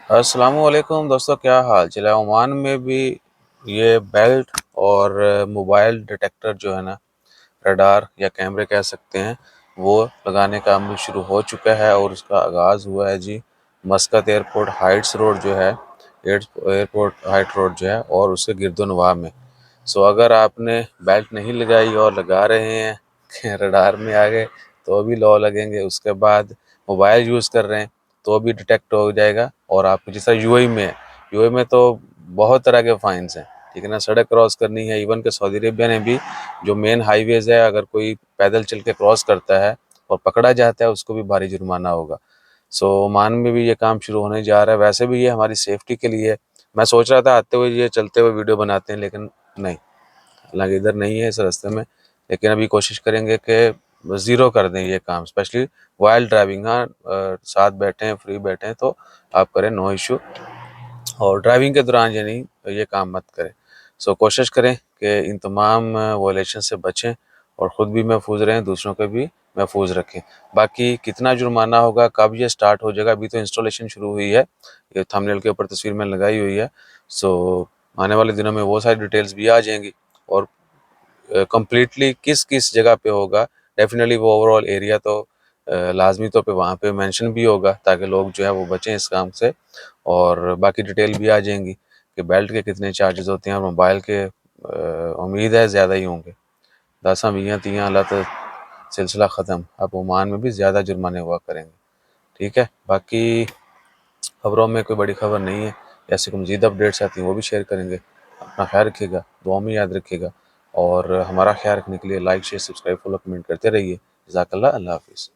अस्सलामुअलैकुम दोस्तों, क्या हाल चाल है। ओमान में भी ये बेल्ट और मोबाइल डिटेक्टर जो है ना, रडार या कैमरे कह सकते हैं, वो लगाने का अमल शुरू हो चुका है और उसका आगाज़ हुआ है जी। मस्कत एयरपोर्ट हाइट्स रोड जो है, एयरपोर्ट हाइट रोड जो है, और उसके गिरदोनवाह में। सो अगर आपने बेल्ट नहीं लगाई और लगा रहे हैं कि रडार में आ गए तो भी लॉ लगेंगे। उसके बाद मोबाइल यूज़ कर रहे हैं तो भी डिटेक्ट हो जाएगा। और आप जिस तरह यूएई में है, यूएई में तो बहुत तरह के फाइन्स हैं, ठीक है ना। सड़क क्रॉस करनी है, इवन के सऊदी अरेबिया ने भी जो मेन हाईवेज़ है, अगर कोई पैदल चल के क्रॉस करता है और पकड़ा जाता है उसको भी भारी जुर्माना होगा। सो ओमान में भी ये काम शुरू होने जा रहा है। वैसे भी ये हमारी सेफ्टी के लिए, मैं सोच रहा था आते हुए ये चलते हुए वीडियो बनाते हैं, लेकिन नहीं, हालांकि इधर नहीं है इस रास्ते में। लेकिन अभी कोशिश करेंगे कि ज़ीरो कर दें ये काम, स्पेशली वाइल्ड ड्राइविंग। हाँ, साथ बैठे हैं, फ्री बैठे हैं तो आप करें, नो इशू। और ड्राइविंग के दौरान ये नहीं, ये काम मत करें। सो कोशिश करें कि इन तमाम वायलेशन से बचें और ख़ुद भी महफूज रहें, दूसरों को भी महफूज रखें। बाकी कितना जुर्माना होगा, कब ये स्टार्ट हो जाएगा, अभी तो इंस्टॉलेशन शुरू हुई है, ये थंबनेल के ऊपर तस्वीर में लगाई हुई है। सो आने वाले दिनों में वो सारी डिटेल्स भी आ जाएंगी और कंप्लीटली किस किस जगह पे होगा। डेफिनेटली वो ओवरऑल एरिया तो लाजमी तौर पे वहाँ पे मेंशन भी होगा ताकि लोग जो है वो बचें इस काम से। और बाकी डिटेल भी आ जाएंगी कि बेल्ट के कितने चार्जेस होते हैं और मोबाइल के उम्मीद है ज़्यादा ही होंगे। दसा बीयाँ तियाँ अल्लाह तो सिलसिला ख़त्म, अब ओमान में भी ज़्यादा जुर्माने हुआ करेंगे, ठीक है। बाकी खबरों में कोई बड़ी खबर नहीं है, ऐसी कोई मज़ीद अपडेट्स आती हैं वो भी शेयर करेंगे। अपना ख्याल रखिएगा, दुआ में याद रखिएगा और हमारा ख्याल रखने के लिए like share subscribe follow comment करते रहिए। जज़ाकल्लाह, अल्लाह हाफ़िज़।